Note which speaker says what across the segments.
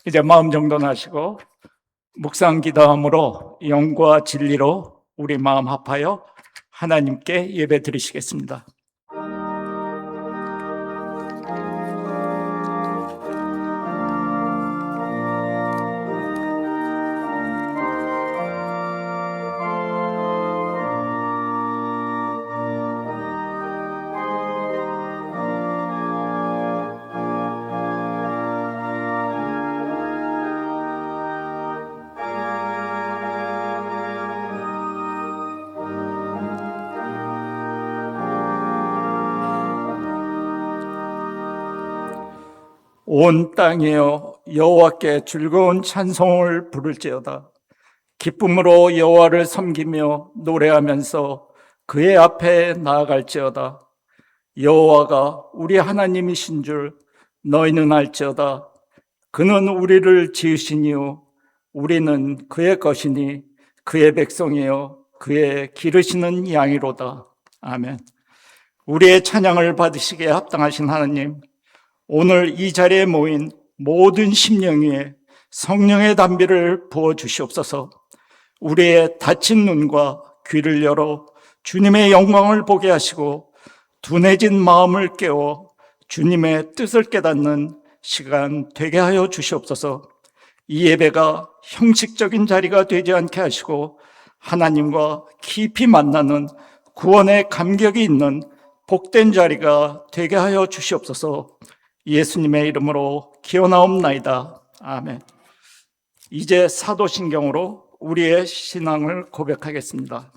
Speaker 1: 이제 마음 정돈하시고 묵상 기도함으로 영과 진리로 우리 마음 합하여 하나님께 예배 드리시겠습니다. 온 땅이여 여호와께 즐거운 찬송을 부를지어다. 기쁨으로 여호와를 섬기며 노래하면서 그의 앞에 나아갈지어다. 여호와가 우리 하나님이신 줄 너희는 알지어다. 그는 우리를 지으시니요 우리는 그의 것이니 그의 백성이요 그의 기르시는 양이로다. 아멘. 우리의 찬양을 받으시기에 합당하신 하나님, 오늘 이 자리에 모인 모든 심령 위에 성령의 담비를 부어 주시옵소서. 우리의 닫힌 눈과 귀를 열어 주님의 영광을 보게 하시고 둔해진 마음을 깨워 주님의 뜻을 깨닫는 시간 되게 하여 주시옵소서. 이 예배가 형식적인 자리가 되지 않게 하시고 하나님과 깊이 만나는 구원의 감격이 있는 복된 자리가 되게 하여 주시옵소서. 예수님의 이름으로 기원하옵나이다. 아멘. 이제 사도신경으로 우리의 신앙을 고백하겠습니다.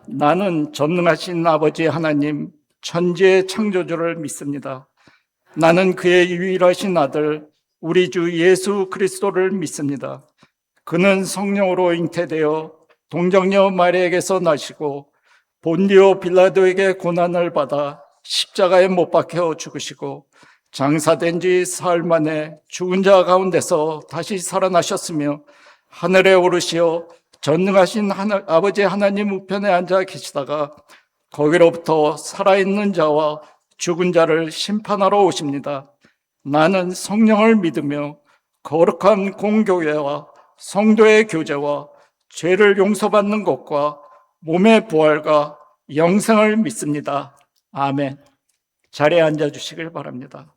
Speaker 1: 나는 전능하신 아버지 하나님, 천지의 창조주를 믿습니다. 나는 그의 유일하신 아들, 우리 주 예수 그리스도를 믿습니다. 그는 성령으로 잉태되어 동정녀 마리아에게서 나시고 본디오 빌라도에게 고난을 받아 십자가에 못 박혀 죽으시고 장사된 지 사흘 만에 죽은 자 가운데서 다시 살아나셨으며 하늘에 오르시어 전능하신 아버지 하나님 우편에 앉아 계시다가 거기로부터 살아있는 자와 죽은 자를 심판하러 오십니다. 나는 성령을 믿으며 거룩한 공교회와 성도의 교제와 죄를 용서받는 것과 몸의 부활과 영생을 믿습니다. 아멘. 자리에 앉아주시길 바랍니다.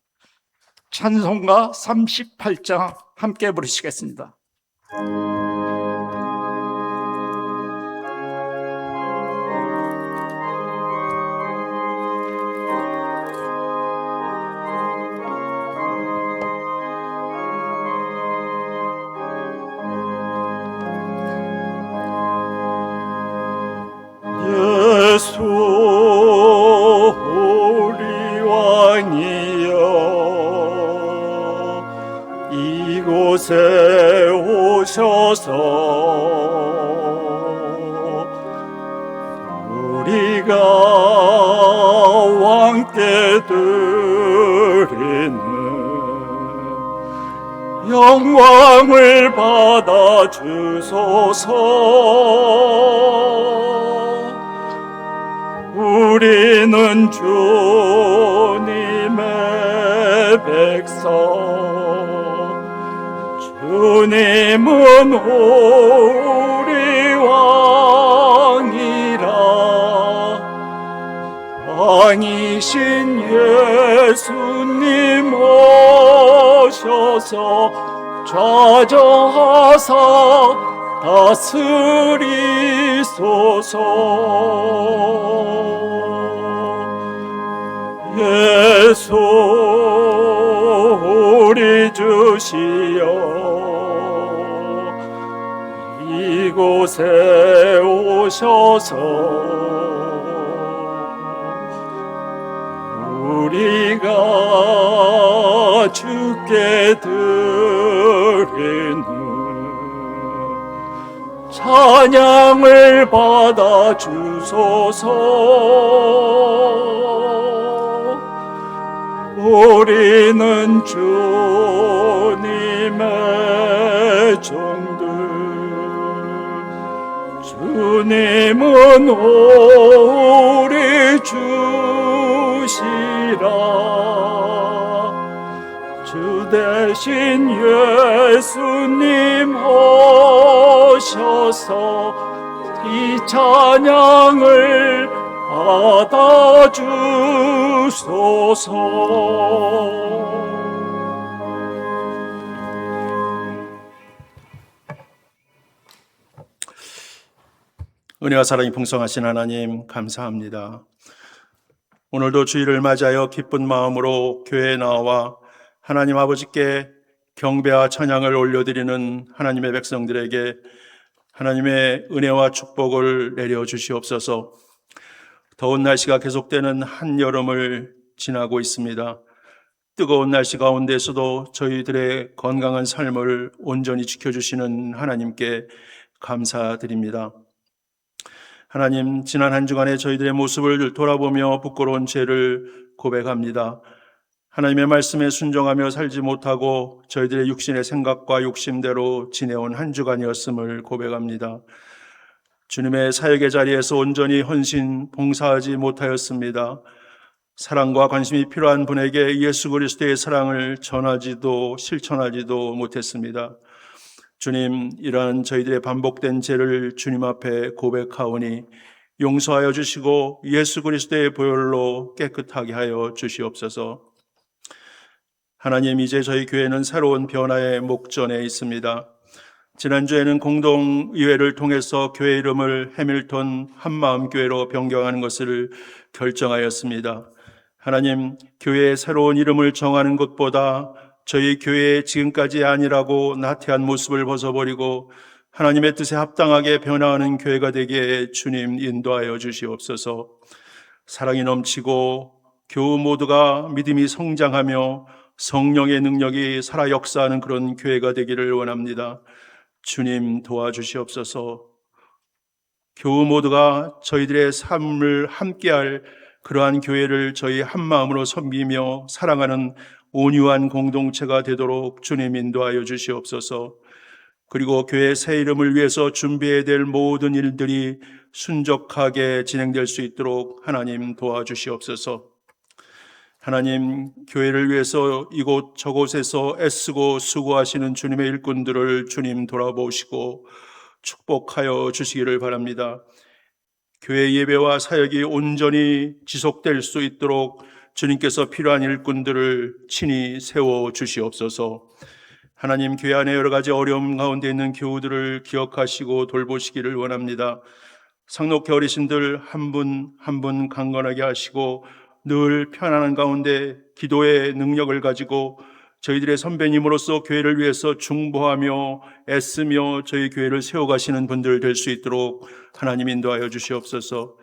Speaker 1: 찬송가 38장 함께 부르시겠습니다.
Speaker 2: 예수 우리 왕이여 이곳에 오셔서 우리가 왕께 드리는 영광을 받아 주소서. 우리는 주님의 백성, 주님은 우리 왕이라. 왕이신 예수님 오셔서 좌정하사 다스리소서. 예수 우리 주시여 이곳에 오셔서 우리가 주께 드리는 찬양을 받아 주소서. 우리는 주님의 종들, 주님은 우리 주시라. 주 대신 예수님 오셔서 이 찬양을 받아주소서.
Speaker 3: 은혜와 사랑이 풍성하신 하나님 감사합니다. 오늘도 주일을 맞이하여 기쁜 마음으로 교회에 나와 하나님 아버지께 경배와 찬양을 올려드리는 하나님의 백성들에게 하나님의 은혜와 축복을 내려주시옵소서. 더운 날씨가 계속되는 한여름을 지나고 있습니다. 뜨거운 날씨 가운데서도 저희들의 건강한 삶을 온전히 지켜주시는 하나님께 감사드립니다. 하나님, 지난 한 주간의 저희들의 모습을 돌아보며 부끄러운 죄를 고백합니다. 하나님의 말씀에 순종하며 살지 못하고 저희들의 육신의 생각과 욕심대로 지내온 한 주간이었음을 고백합니다. 주님의 사역의 자리에서 온전히 헌신, 봉사하지 못하였습니다. 사랑과 관심이 필요한 분에게 예수 그리스도의 사랑을 전하지도 실천하지도 못했습니다. 주님, 이러한 저희들의 반복된 죄를 주님 앞에 고백하오니 용서하여 주시고 예수 그리스도의 보혈로 깨끗하게 하여 주시옵소서. 하나님, 이제 저희 교회는 새로운 변화의 목전에 있습니다. 지난주에는 공동의회를 통해서 교회 이름을 해밀턴 한마음교회로 변경하는 것을 결정하였습니다. 하나님, 교회의 새로운 이름을 정하는 것보다 저희 교회의 지금까지 아니라고 나태한 모습을 벗어버리고 하나님의 뜻에 합당하게 변화하는 교회가 되게 주님 인도하여 주시옵소서. 사랑이 넘치고 교우 모두가 믿음이 성장하며 성령의 능력이 살아 역사하는 그런 교회가 되기를 원합니다. 주님 도와주시옵소서. 교우 모두가 저희들의 삶을 함께할 그러한 교회를 저희 한마음으로 섬기며 사랑하는 온유한 공동체가 되도록 주님 인도하여 주시옵소서. 그리고 교회 새 이름을 위해서 준비해야 될 모든 일들이 순적하게 진행될 수 있도록 하나님 도와주시옵소서. 하나님, 교회를 위해서 이곳 저곳에서 애쓰고 수고하시는 주님의 일꾼들을 주님 돌아보시고 축복하여 주시기를 바랍니다. 교회 예배와 사역이 온전히 지속될 수 있도록 주님께서 필요한 일꾼들을 친히 세워 주시옵소서. 하나님, 교회 안에 여러 가지 어려움 가운데 있는 교우들을 기억하시고 돌보시기를 원합니다. 상록회 어르신들 한 분 한 분 강건하게 하시고 늘 편안한 가운데 기도의 능력을 가지고 저희들의 선배님으로서 교회를 위해서 중보하며 애쓰며 저희 교회를 세워가시는 분들 될 수 있도록 하나님 인도하여 주시옵소서.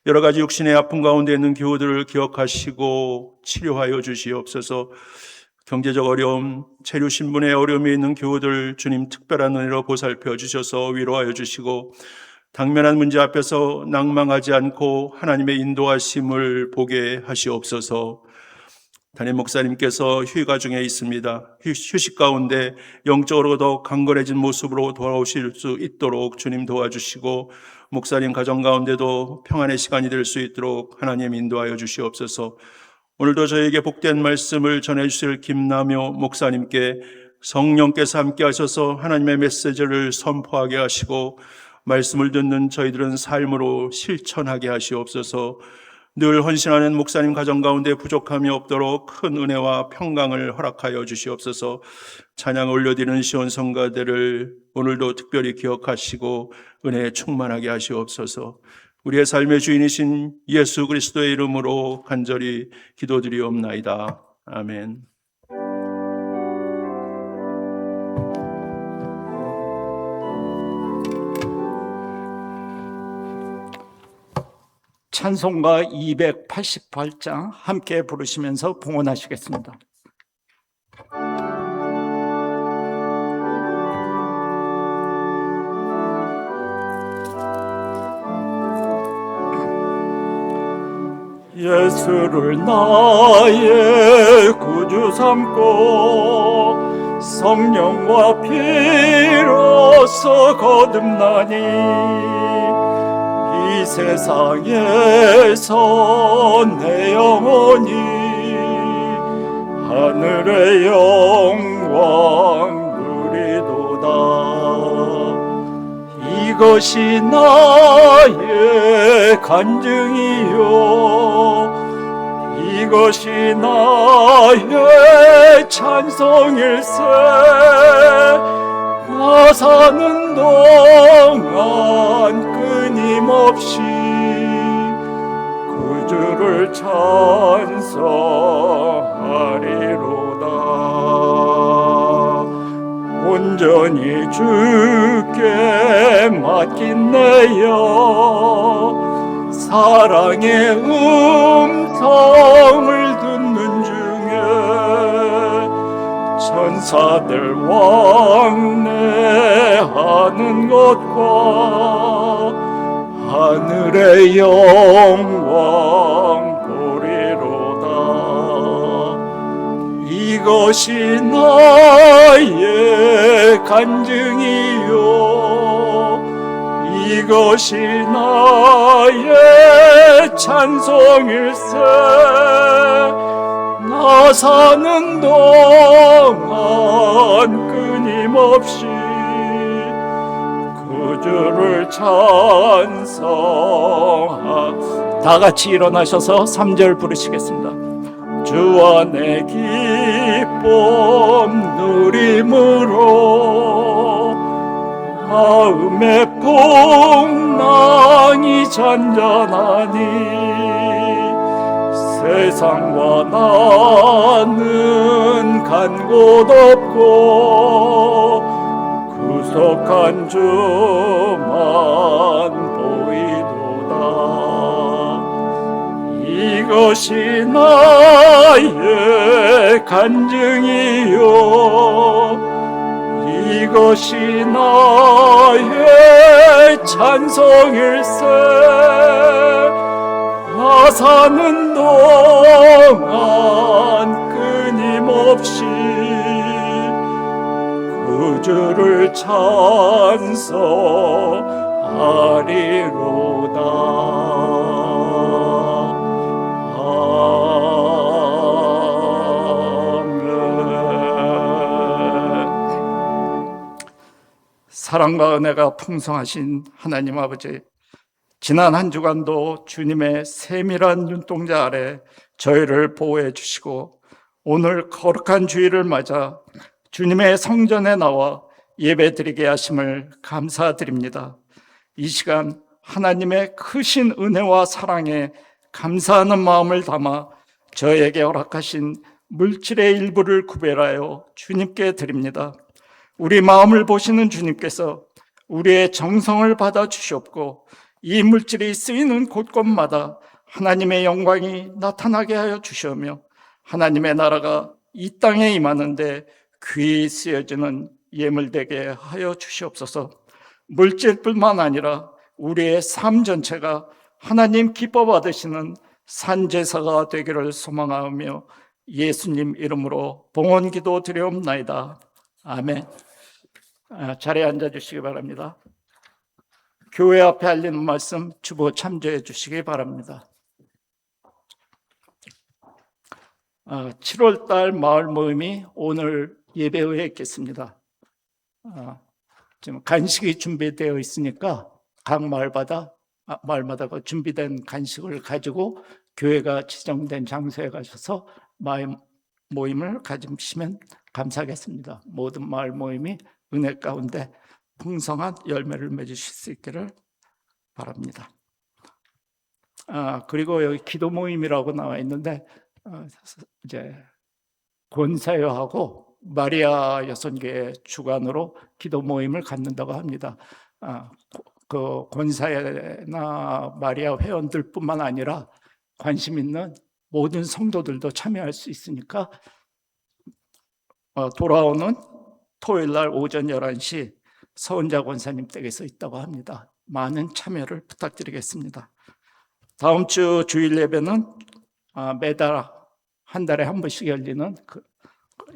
Speaker 3: 여러 가지 육신의 아픔 가운데 있는 교우들을 기억하시고 치료하여 주시옵소서. 경제적 어려움, 체류 신분의 어려움이 있는 교우들 주님 특별한 은혜로 보살펴 주셔서 위로하여 주시고 당면한 문제 앞에서 낭망하지 않고 하나님의 인도하심을 보게 하시옵소서. 담임 목사님께서 휴가 중에 있습니다. 휴식 가운데 영적으로 더 강건해진 모습으로 돌아오실 수 있도록 주님 도와주시고 목사님 가정 가운데도 평안의 시간이 될 수 있도록 하나님 인도하여 주시옵소서. 오늘도 저에게 복된 말씀을 전해주실 김남효 목사님께 성령께서 함께 하셔서 하나님의 메시지를 선포하게 하시고 말씀을 듣는 저희들은 삶으로 실천하게 하시옵소서. 늘 헌신하는 목사님 가정 가운데 부족함이 없도록 큰 은혜와 평강을 허락하여 주시옵소서. 찬양 올려드리는 시온 성가대를 오늘도 특별히 기억하시고 은혜에 충만하게 하시옵소서. 우리의 삶의 주인이신 예수 그리스도의 이름으로 간절히 기도드리옵나이다. 아멘.
Speaker 1: 찬송가 288장 함께 부르시면서 봉헌하시겠습니다.
Speaker 2: 예수를 나의 구주 삼고 성령과 피로써 거듭나니 이 세상에서 내 영혼이 하늘의 영광 누리도다. 이것이 나의 간증이요, 이것이 나의 찬송일세. 나 사는 동안 끊임없이 구주를 찬송하리로다. 온전히 주께 맡긴 내 영, 사랑의 음성을 듣는 중에 천사들 왕래하는 것과 하늘의 영광 보리로다. 이것이 나의 간증이요, 이것이 나의 찬송일세. 나 사는 동안 끊임없이 구주를 찬송하. 다 같이 일어나셔서 3절 부르시겠습니다. 주와 내 기쁨 누림으로 마음의 풍랑이 잔잔하니 세상과 나는 간 곳 없고 구속한 주만 보이도다. 이것이 나의 간증이요, 이것이 나의 찬송일세. 나 사는 동안 끊임없이 구주를 찬송하리로다.
Speaker 1: 사랑과 은혜가 풍성하신 하나님 아버지, 지난 한 주간도 주님의 세밀한 눈동자 아래 저희를 보호해 주시고 오늘 거룩한 주일을 맞아 주님의 성전에 나와 예배드리게 하심을 감사드립니다. 이 시간 하나님의 크신 은혜와 사랑에 감사하는 마음을 담아 저에게 허락하신 물질의 일부를 구별하여 주님께 드립니다. 우리 마음을 보시는 주님께서 우리의 정성을 받아 주시옵고 이 물질이 쓰이는 곳곳마다 하나님의 영광이 나타나게 하여 주시오며 하나님의 나라가 이 땅에 임하는데 귀히 쓰여지는 예물되게 하여 주시옵소서. 물질뿐만 아니라 우리의 삶 전체가 하나님 기뻐 받으시는 산제사가 되기를 소망하며 예수님 이름으로 봉헌기도 드려옵나이다. 아멘. 자리에 앉아주시기 바랍니다. 교회 앞에 알리는 말씀 주보 참조해 주시기 바랍니다. 7월달 마을 모임이 오늘 예배 후에 있겠습니다. 지금 간식이 준비되어 있으니까 각 마을마다 그 준비된 간식을 가지고 교회가 지정된 장소에 가셔서 마을 모임을 가지시면 감사하겠습니다. 모든 마을 모임이 은혜 가운데 풍성한 열매를 맺으실 수 있기를 바랍니다. 그리고 여기 기도 모임이라고 나와 있는데 이제 권사여하고 마리아 여성교회 주관으로 기도 모임을 갖는다고 합니다. 그 권사회나 마리아 회원들뿐만 아니라 관심 있는 모든 성도들도 참여할 수 있으니까 돌아오는 토요일 날 오전 11시 서은자 권사님 댁에서 있다고 합니다. 많은 참여를 부탁드리겠습니다. 다음 주 주일 예배는 매달 한 달에 한 번씩 열리는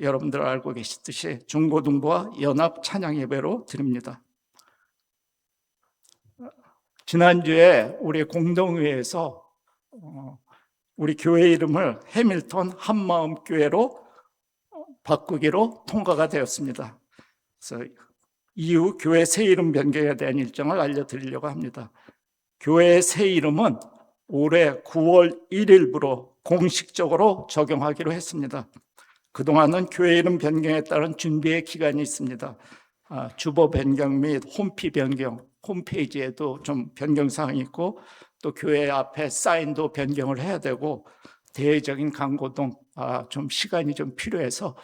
Speaker 1: 여러분들 알고 계시듯이 중고등부와 연합 찬양 예배로 드립니다. 지난주에 우리 공동회에서 우리 교회 이름을 해밀턴 한마음교회로 바꾸기로 통과가 되었습니다. 그래서 이후 교회 새 이름 변경에 대한 일정을 알려드리려고 합니다. 교회의 새 이름은 올해 9월 1일부로 공식적으로 적용하기로 했습니다. 그동안은 교회 이름 변경에 따른 준비의 기간이 있습니다. 주보 변경 및 홈피 변경, 홈페이지에도 좀 변경 사항이 있고 또 교회 앞에 사인도 변경을 해야 되고 대외적인 광고 등 좀 시간이 좀 필요해서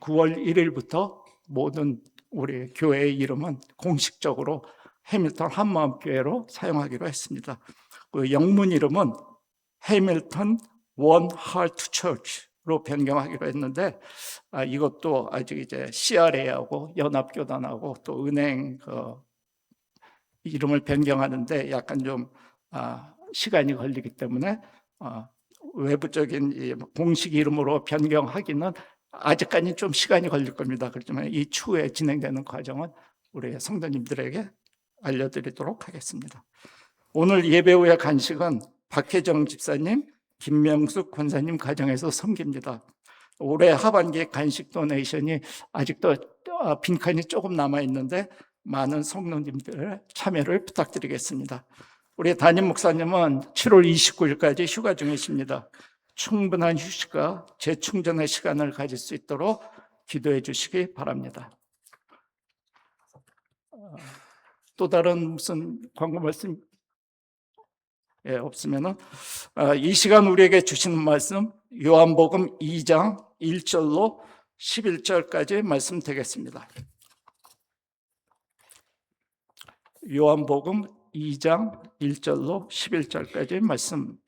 Speaker 1: 9월 1일부터 모든 우리 교회의 이름은 공식적으로 해밀턴 한마음교회로 사용하기로 했습니다. 그 영문 이름은 해밀턴 원 하트 처치로 변경하기로 했는데 이것도 아직 이제 CRA하고 연합교단하고 또 은행 이름을 변경하는데 약간 좀 시간이 걸리기 때문에 외부적인 공식 이름으로 변경하기는 아직까지 좀 시간이 걸릴 겁니다. 그렇지만 이 추후에 진행되는 과정은 우리 성도님들에게 알려드리도록 하겠습니다. 오늘 예배 후의 간식은 박혜정 집사님, 김명숙 권사님 가정에서 섬깁니다. 올해 하반기 간식 도네이션이 아직도 빈칸이 조금 남아 있는데 많은 성도님들의 참여를 부탁드리겠습니다. 우리 담임 목사님은 7월 29일까지 휴가 중이십니다. 충분한 휴식과 재충전의 시간을 가질 수 있도록 기도해 주시기 바랍니다. 또 다른 무슨 광고 말씀 없으면은 이 시간 우리에게 주시는 말씀 요한복음 2장 1절로 11절까지 말씀 되겠습니다. 요한복음 2장 1절로 11절까지 말씀.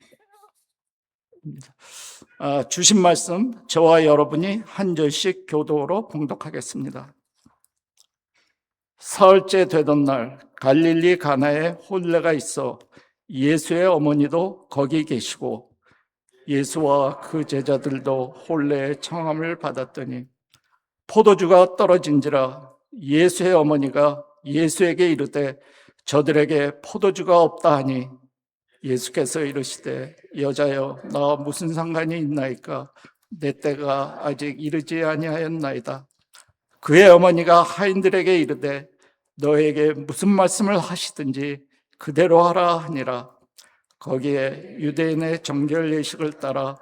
Speaker 1: 주신 말씀 저와 여러분이 한 절씩 교도로 봉독하겠습니다. 사흘째 되던 날 갈릴리 가나에 혼례가 있어 예수의 어머니도 거기 계시고 예수와 그 제자들도 혼례의 청함을 받았더니 포도주가 떨어진지라 예수의 어머니가 예수에게 이르되 저들에게 포도주가 없다 하니 예수께서 이르시되 여자여 나와 무슨 상관이 있나이까 내 때가 아직 이르지 아니하였나이다. 그의 어머니가 하인들에게 이르되 너에게 무슨 말씀을 하시든지 그대로 하라 하니라. 거기에 유대인의 정결 예식을 따라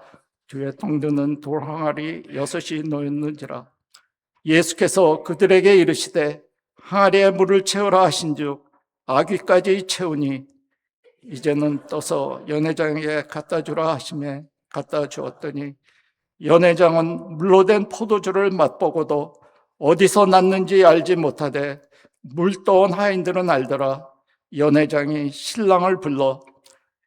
Speaker 1: 뒤에 동드는 돌 항아리 6이 놓였는지라. 예수께서 그들에게 이르시되 항아리에 물을 채우라 하신즉 아귀까지 채우니 이제는 떠서 연회장에게 갖다 주라 하시매 갖다 주었더니 연회장은 물로 된 포도주를 맛보고도 어디서 났는지 알지 못하되 물 떠온 하인들은 알더라. 연회장이 신랑을 불러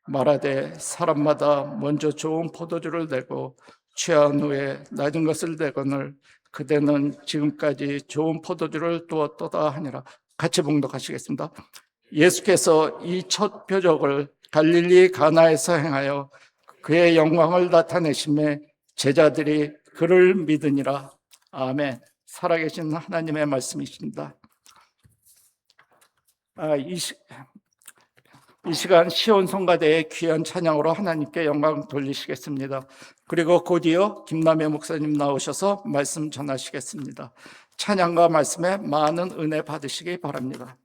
Speaker 1: 말하되 사람마다 먼저 좋은 포도주를 내고 취한 후에 낮은 것을 내거늘 그대는 지금까지 좋은 포도주를 두었도다 하니라. 같이 봉독하시겠습니다. 예수께서 이 첫 표적을 갈릴리 가나에서 행하여 그의 영광을 나타내심에 제자들이 그를 믿으니라. 아멘. 살아계신 하나님의 말씀이십니다. 이 시간 시온 성가대의 귀한 찬양으로 하나님께 영광 돌리시겠습니다. 그리고 곧이어 김남혜 목사님 나오셔서 말씀 전하시겠습니다. 찬양과 말씀에 많은 은혜 받으시기 바랍니다.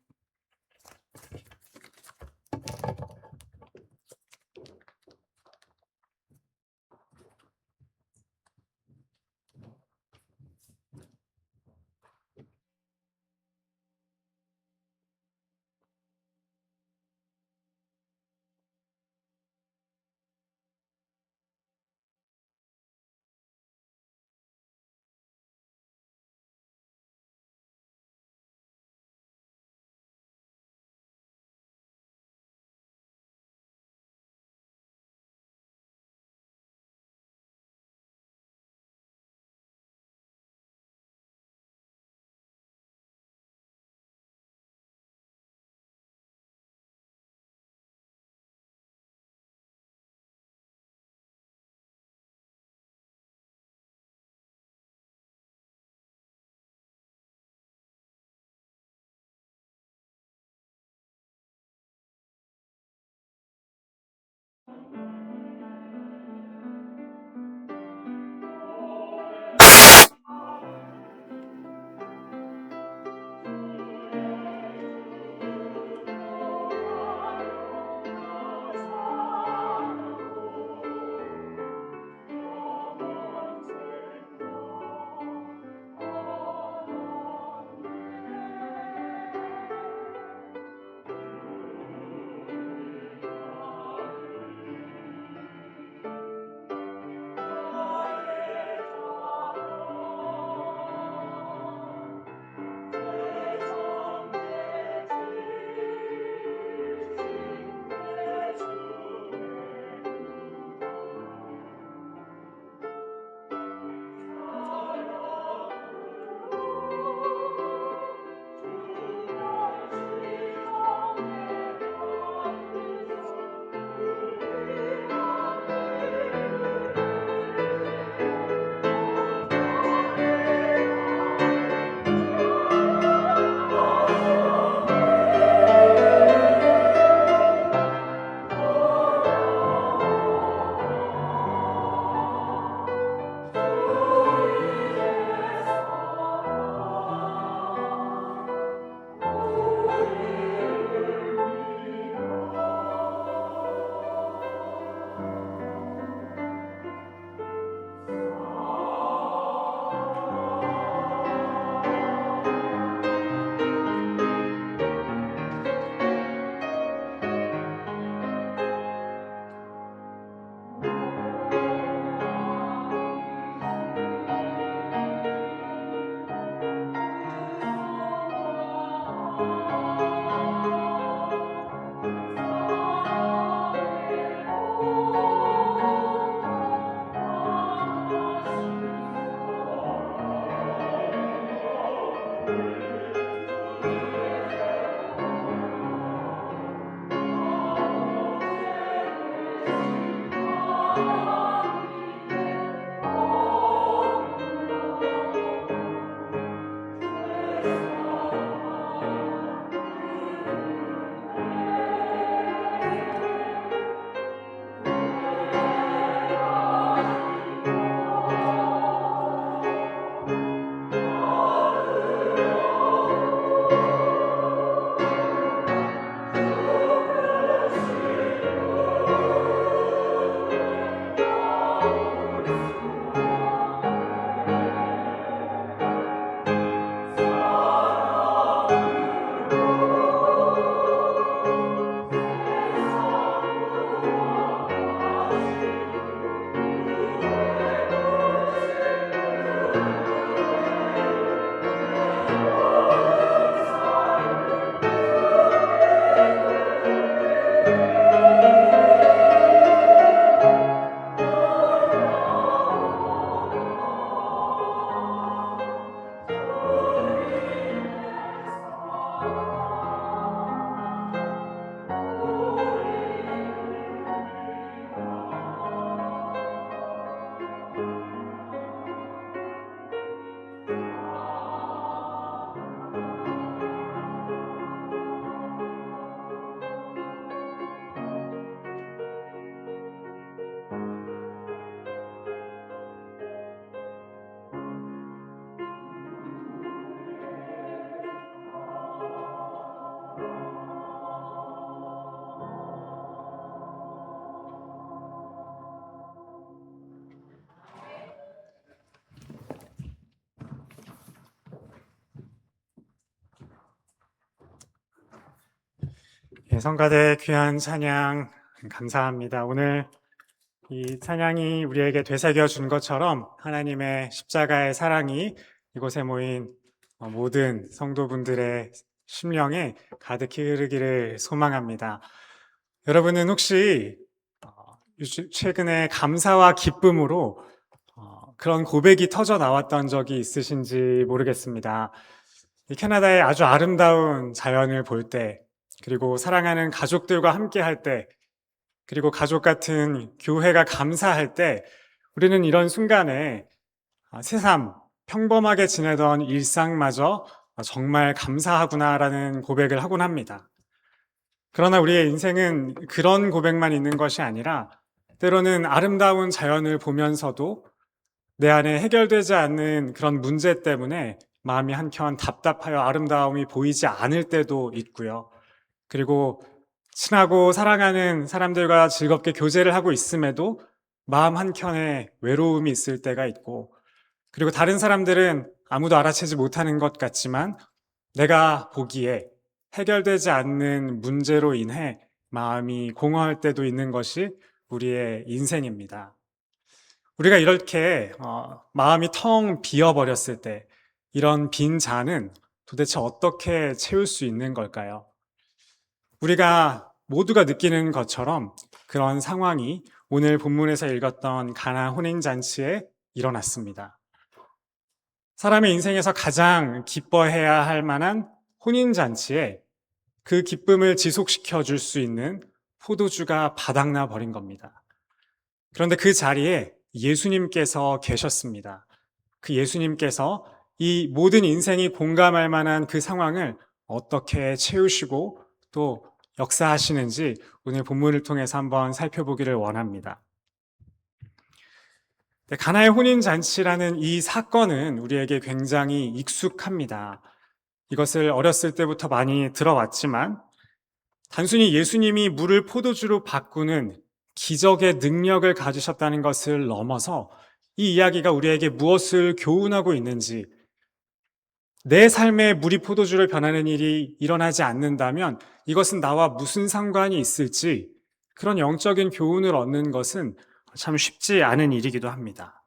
Speaker 4: 예, 성가대 귀한 찬양 감사합니다. 오늘 이 찬양이 우리에게 되새겨 준 것처럼 하나님의 십자가의 사랑이 이곳에 모인 모든 성도분들의 심령에 가득히 흐르기를 소망합니다. 여러분은 혹시 최근에 감사와 기쁨으로 그런 고백이 터져 나왔던 적이 있으신지 모르겠습니다. 이 캐나다의 아주 아름다운 자연을 볼 때, 그리고 사랑하는 가족들과 함께 할 때, 그리고 가족 같은 교회가 감사할 때, 우리는 이런 순간에 새삼 평범하게 지내던 일상마저 정말 감사하구나라는 고백을 하곤 합니다. 그러나 우리의 인생은 그런 고백만 있는 것이 아니라 때로는 아름다운 자연을 보면서도 내 안에 해결되지 않는 그런 문제 때문에 마음이 한켠 답답하여 아름다움이 보이지 않을 때도 있고요. 그리고 친하고 사랑하는 사람들과 즐겁게 교제를 하고 있음에도 마음 한켠에 외로움이 있을 때가 있고, 그리고 다른 사람들은 아무도 알아채지 못하는 것 같지만 내가 보기에 해결되지 않는 문제로 인해 마음이 공허할 때도 있는 것이 우리의 인생입니다. 우리가 이렇게 마음이 텅 비어버렸을 때 이런 빈 잔은 도대체 어떻게 채울 수 있는 걸까요? 우리가 모두가 느끼는 것처럼 그런 상황이 오늘 본문에서 읽었던 가나 혼인잔치에 일어났습니다. 사람의 인생에서 가장 기뻐해야 할 만한 혼인잔치에 그 기쁨을 지속시켜 줄 수 있는 포도주가 바닥나 버린 겁니다. 그런데 그 자리에 예수님께서 계셨습니다. 그 예수님께서 이 모든 인생이 공감할 만한 그 상황을 어떻게 채우시고 또 역사하시는지 오늘 본문을 통해서 한번 살펴보기를 원합니다. 가나의 혼인잔치라는 이 사건은 우리에게 굉장히 익숙합니다. 이것을 어렸을 때부터 많이 들어왔지만 단순히 예수님이 물을 포도주로 바꾸는 기적의 능력을 가지셨다는 것을 넘어서 이 이야기가 우리에게 무엇을 교훈하고 있는지, 내 삶에 물이 포도주를 변하는 일이 일어나지 않는다면 이것은 나와 무슨 상관이 있을지, 그런 영적인 교훈을 얻는 것은 참 쉽지 않은 일이기도 합니다.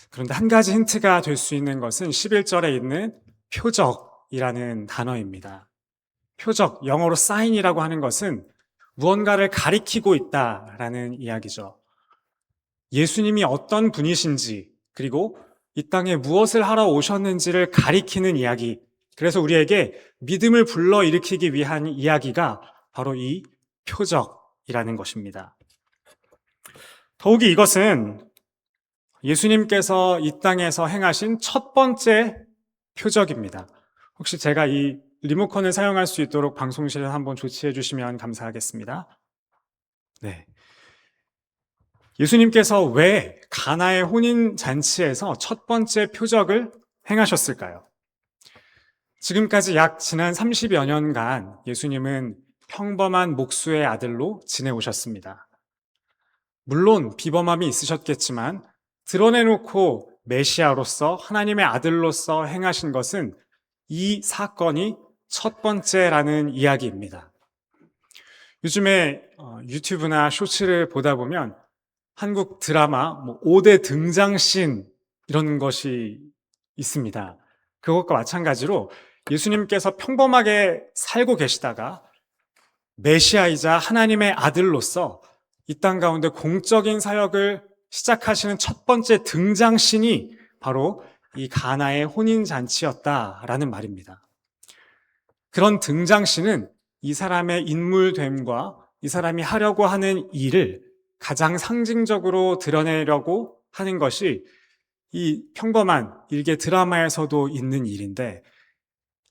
Speaker 4: 그런데 한 가지 힌트가 될 수 있는 것은 11절에 있는 표적이라는 단어입니다. 표적, 영어로 사인이라고 하는 것은 무언가를 가리키고 있다라는 이야기죠. 예수님이 어떤 분이신지, 그리고 이 땅에 무엇을 하러 오셨는지를 가리키는 이야기, 그래서 우리에게 믿음을 불러일으키기 위한 이야기가 바로 이 표적이라는 것입니다. 더욱이 이것은 예수님께서 이 땅에서 행하신 첫 번째 표적입니다. 혹시 제가 이 리모컨을 사용할 수 있도록 방송실에 한번 조치해 주시면 감사하겠습니다. 네. 예수님께서 왜 가나의 혼인잔치에서 첫 번째 표적을 행하셨을까요? 지금까지 약 지난 30여 년간 예수님은 평범한 목수의 아들로 지내오셨습니다. 물론 비범함이 있으셨겠지만 드러내놓고 메시아로서 하나님의 아들로서 행하신 것은 이 사건이 첫 번째라는 이야기입니다. 요즘에 유튜브나 쇼츠를 보다 보면 한국 드라마 5대 등장씬 이런 것이 있습니다. 그것과 마찬가지로 예수님께서 평범하게 살고 계시다가 메시아이자 하나님의 아들로서 이 땅 가운데 공적인 사역을 시작하시는 첫 번째 등장신이 바로 이 가나의 혼인잔치였다라는 말입니다. 그런 등장신은 이 사람의 인물됨과 이 사람이 하려고 하는 일을 가장 상징적으로 드러내려고 하는 것이 이 평범한 일개 드라마에서도 있는 일인데,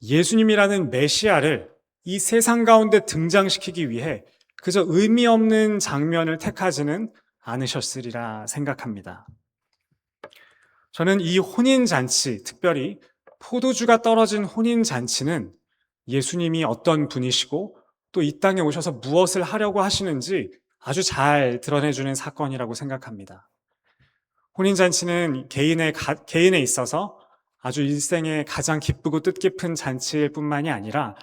Speaker 4: 예수님이라는 메시아를 이 세상 가운데 등장시키기 위해 그저 의미 없는 장면을 택하지는 않으셨으리라 생각합니다. 저는 이 혼인잔치, 특별히 포도주가 떨어진 혼인잔치는 예수님이 어떤 분이시고 또 이 땅에 오셔서 무엇을 하려고 하시는지 아주 잘 드러내주는 사건이라고 생각합니다. 혼인잔치는 개인에 있어서 아주 일생에 가장 기쁘고 뜻깊은 잔치일 뿐만이 아니라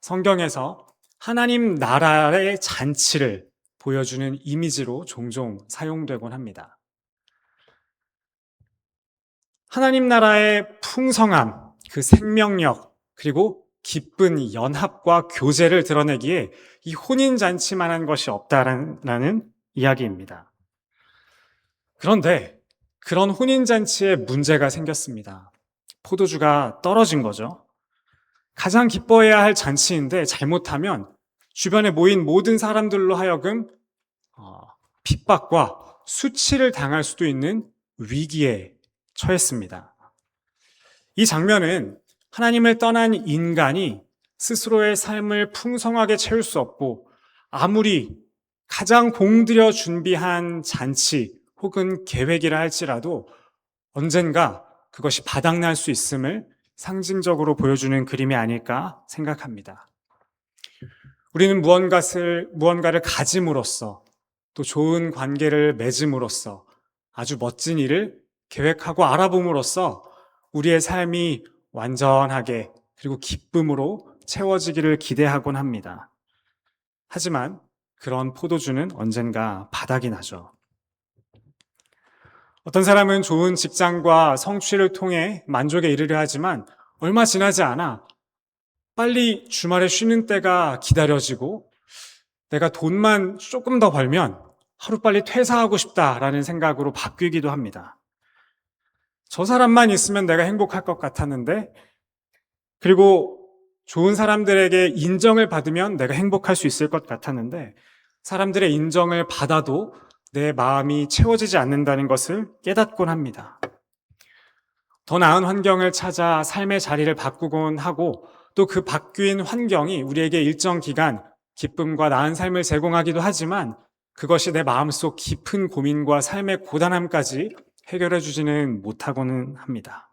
Speaker 4: 성경에서 하나님 나라의 잔치를 보여주는 이미지로 종종 사용되곤 합니다. 하나님 나라의 풍성함, 그 생명력, 그리고 기쁜 연합과 교제를 드러내기에 이 혼인잔치만한 것이 없다라는 이야기입니다. 그런데 그런 혼인잔치에 문제가 생겼습니다. 포도주가 떨어진 거죠. 가장 기뻐해야 할 잔치인데 잘못하면 주변에 모인 모든 사람들로 하여금 핍박과 수치를 당할 수도 있는 위기에 처했습니다. 이 장면은 하나님을 떠난 인간이 스스로의 삶을 풍성하게 채울 수 없고 아무리 가장 공들여 준비한 잔치 혹은 계획이라 할지라도 언젠가 그것이 바닥날 수 있음을 상징적으로 보여주는 그림이 아닐까 생각합니다. 우리는 무언가를 가짐으로써 또 좋은 관계를 맺음으로써 아주 멋진 일을 계획하고 알아봄으로써 우리의 삶이 완전하게 그리고 기쁨으로 채워지기를 기대하곤 합니다. 하지만 그런 포도주는 언젠가 바닥이 나죠. 어떤 사람은 좋은 직장과 성취를 통해 만족에 이르려 하지만 얼마 지나지 않아 빨리 주말에 쉬는 때가 기다려지고 내가 돈만 조금 더 벌면 하루빨리 퇴사하고 싶다라는 생각으로 바뀌기도 합니다. 저 사람만 있으면 내가 행복할 것 같았는데, 그리고 좋은 사람들에게 인정을 받으면 내가 행복할 수 있을 것 같았는데 사람들의 인정을 받아도 내 마음이 채워지지 않는다는 것을 깨닫곤 합니다. 더 나은 환경을 찾아 삶의 자리를 바꾸곤 하고 또 그 바뀐 환경이 우리에게 일정 기간 기쁨과 나은 삶을 제공하기도 하지만 그것이 내 마음속 깊은 고민과 삶의 고단함까지 해결해 주지는 못하고는 합니다.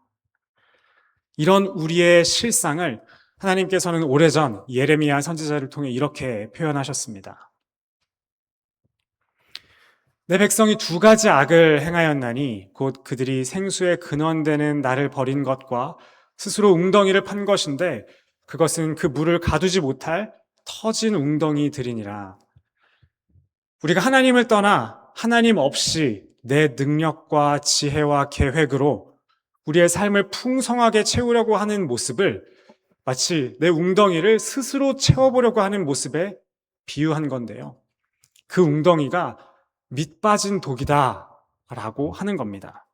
Speaker 4: 이런 우리의 실상을 하나님께서는 오래전 예레미야 선지자를 통해 이렇게 표현하셨습니다. 내 백성이 두 가지 악을 행하였나니 곧 그들이 생수의 근원되는 나를 버린 것과 스스로 웅덩이를 판 것인데 그것은 그 물을 가두지 못할 터진 웅덩이들이니라. 우리가 하나님을 떠나 하나님 없이 내 능력과 지혜와 계획으로 우리의 삶을 풍성하게 채우려고 하는 모습을 마치 내 웅덩이를 스스로 채워보려고 하는 모습에 비유한 건데요. 그 웅덩이가 밑 빠진 독이다 라고 하는 겁니다.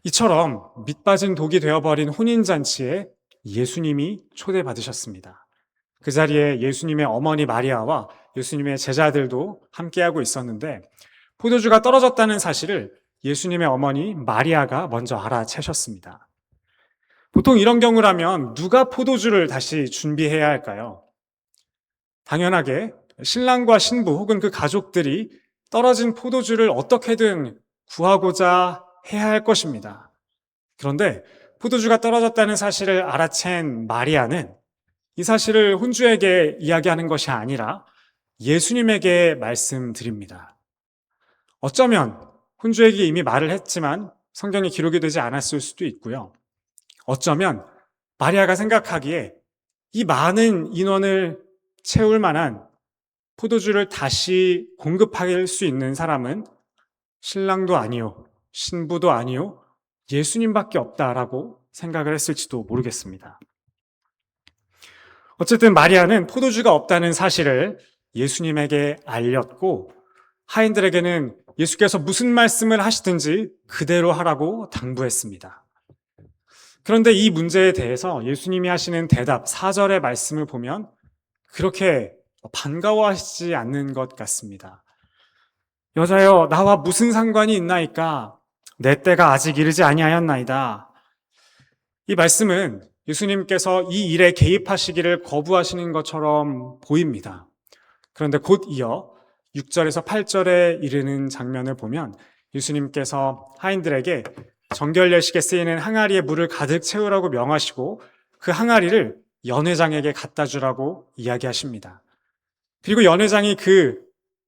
Speaker 4: 이처럼 밑빠진 독이 되어버린 혼인잔치에 예수님이 초대받으셨습니다. 그 자리에 예수님의 어머니 마리아와 예수님의 제자들도 함께하고 있었는데 포도주가 떨어졌다는 사실을 예수님의 어머니 마리아가 먼저 알아채셨습니다. 보통 이런 경우라면 누가 포도주를 다시 준비해야 할까요? 당연하게 신랑과 신부 혹은 그 가족들이 떨어진 포도주를 어떻게든 구하고자 해야 할 것입니다. 그런데 포도주가 떨어졌다는 사실을 알아챈 마리아는 이 사실을 혼주에게 이야기하는 것이 아니라 예수님에게 말씀드립니다. 어쩌면 혼주에게 이미 말을 했지만 성경에 기록이 되지 않았을 수도 있고요. 어쩌면 마리아가 생각하기에 이 많은 인원을 채울 만한 포도주를 다시 공급할 수 있는 사람은 신랑도 아니요, 신부도 아니요, 예수님밖에 없다라고 생각을 했을지도 모르겠습니다. 어쨌든 마리아는 포도주가 없다는 사실을 예수님에게 알렸고 하인들에게는 예수께서 무슨 말씀을 하시든지 그대로 하라고 당부했습니다. 그런데 이 문제에 대해서 예수님이 하시는 대답 4절의 말씀을 보면 그렇게 반가워하시지 않는 것 같습니다. 여자여, 나와 무슨 상관이 있나이까? 내 때가 아직 이르지 아니하였나이다. 이 말씀은 예수님께서 이 일에 개입하시기를 거부하시는 것처럼 보입니다. 그런데 곧 이어 6절에서 8절에 이르는 장면을 보면 예수님께서 하인들에게 정결 예식에 쓰이는 항아리에 물을 가득 채우라고 명하시고 그 항아리를 연회장에게 갖다 주라고 이야기하십니다. 그리고 연회장이 그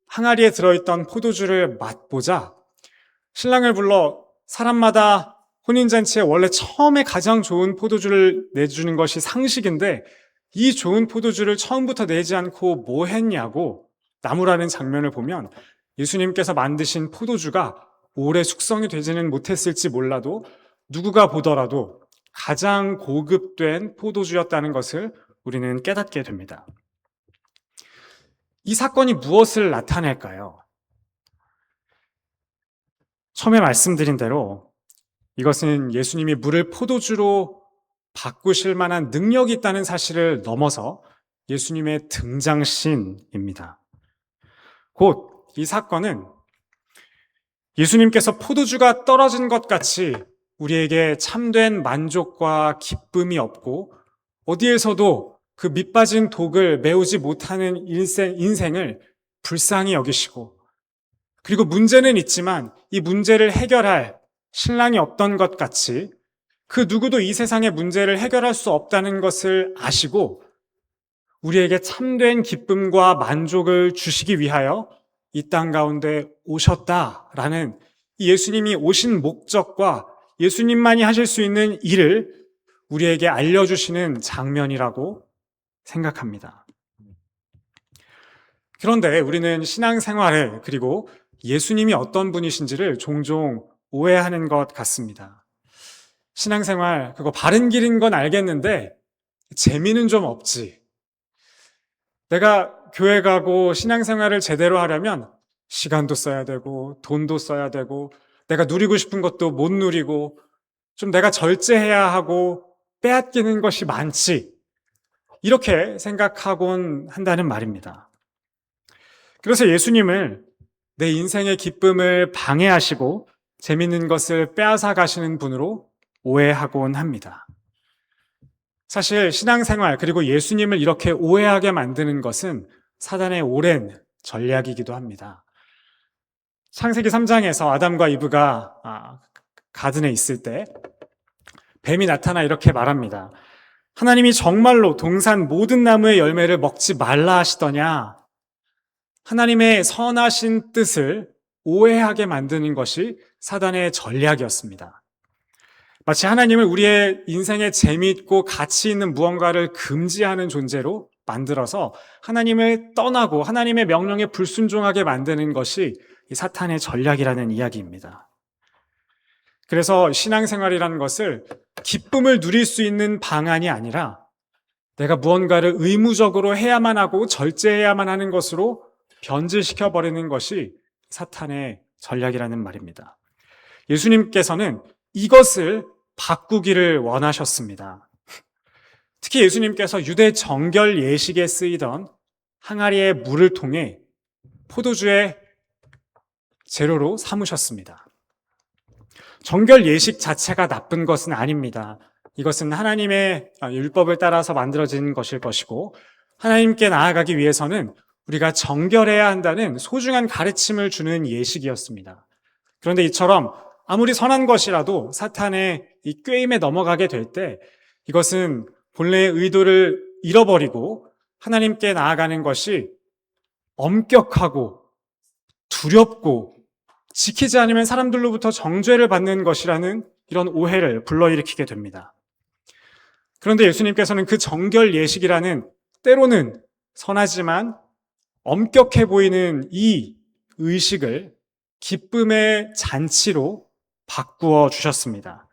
Speaker 4: 항아리에 들어있던 포도주를 맛보자 신랑을 불러 사람마다 혼인잔치에 원래 처음에 가장 좋은 포도주를 내주는 것이 상식인데 이 좋은 포도주를 처음부터 내지 않고 뭐 했냐고 나무라는 장면을 보면 예수님께서 만드신 포도주가 오래 숙성이 되지는 못했을지 몰라도 누구가 보더라도 가장 고급된 포도주였다는 것을 우리는 깨닫게 됩니다. 이 사건이 무엇을 나타낼까요? 처음에 말씀드린 대로 이것은 예수님이 물을 포도주로 바꾸실 만한 능력이 있다는 사실을 넘어서 예수님의 등장신입니다. 곧 이 사건은 예수님께서 포도주가 떨어진 것 같이 우리에게 참된 만족과 기쁨이 없고 어디에서도 그 밑빠진 독을 메우지 못하는 인생을 불쌍히 여기시고 그리고 문제는 있지만 이 문제를 해결할 신랑이 없던 것 같이 그 누구도 이 세상의 문제를 해결할 수 없다는 것을 아시고 우리에게 참된 기쁨과 만족을 주시기 위하여 이 땅 가운데 오셨다라는 이 예수님이 오신 목적과 예수님만이 하실 수 있는 일을 우리에게 알려주시는 장면이라고 생각합니다. 그런데 우리는 신앙생활을 그리고 예수님이 어떤 분이신지를 종종 오해하는 것 같습니다. 신앙생활, 그거 바른 길인 건 알겠는데 재미는 좀 없지. 내가 교회 가고 신앙생활을 제대로 하려면 시간도 써야 되고 돈도 써야 되고 내가 누리고 싶은 것도 못 누리고 좀 내가 절제해야 하고 빼앗기는 것이 많지. 이렇게 생각하곤 한다는 말입니다. 그래서 예수님을 내 인생의 기쁨을 방해하시고 재밌는 것을 빼앗아 가시는 분으로 오해하곤 합니다. 사실 신앙생활 그리고 예수님을 이렇게 오해하게 만드는 것은 사단의 오랜 전략이기도 합니다. 창세기 3장에서 아담과 이브가 가든에 있을 때 뱀이 나타나 이렇게 말합니다. 하나님이 정말로 동산 모든 나무의 열매를 먹지 말라 하시더냐? 하나님의 선하신 뜻을 오해하게 만드는 것이 사단의 전략이었습니다. 마치 하나님을 우리의 인생에 재미있고 가치 있는 무언가를 금지하는 존재로 만들어서 하나님을 떠나고 하나님의 명령에 불순종하게 만드는 것이 이 사탄의 전략이라는 이야기입니다. 그래서 신앙생활이라는 것을 기쁨을 누릴 수 있는 방안이 아니라 내가 무언가를 의무적으로 해야만 하고 절제해야만 하는 것으로 변질시켜버리는 것이 사탄의 전략이라는 말입니다. 예수님께서는 이것을 바꾸기를 원하셨습니다. 특히 예수님께서 유대 정결 예식에 쓰이던 항아리의 물을 통해 포도주의 재료로 삼으셨습니다. 정결 예식 자체가 나쁜 것은 아닙니다. 이것은 하나님의 율법을 따라서 만들어진 것일 것이고, 하나님께 나아가기 위해서는 우리가 정결해야 한다는 소중한 가르침을 주는 예식이었습니다. 그런데 이처럼 아무리 선한 것이라도 사탄의 이 꾀임에 넘어가게 될 때 이것은 본래의 의도를 잃어버리고 하나님께 나아가는 것이 엄격하고 두렵고 지키지 않으면 사람들로부터 정죄를 받는 것이라는 이런 오해를 불러일으키게 됩니다. 그런데 예수님께서는 그 정결 예식이라는 때로는 선하지만 엄격해 보이는 이 의식을 기쁨의 잔치로 바꾸어 주셨습니다.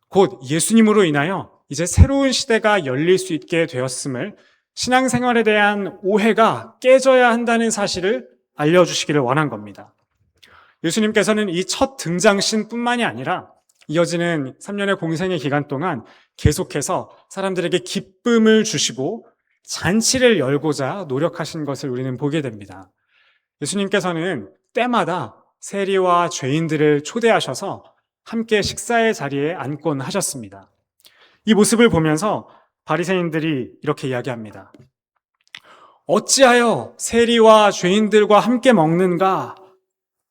Speaker 4: 곧 예수님으로 인하여 이제 새로운 시대가 열릴 수 있게 되었음을, 신앙생활에 대한 오해가 깨져야 한다는 사실을 알려주시기를 원한 겁니다. 예수님께서는 이 첫 등장신뿐만이 아니라 이어지는 3년의 공생의 기간 동안 계속해서 사람들에게 기쁨을 주시고 잔치를 열고자 노력하신 것을 우리는 보게 됩니다. 예수님께서는 때마다 세리와 죄인들을 초대하셔서 함께 식사의 자리에 앉곤 하셨습니다. 이 모습을 보면서 바리새인들이 이렇게 이야기합니다. 어찌하여 세리와 죄인들과 함께 먹는가?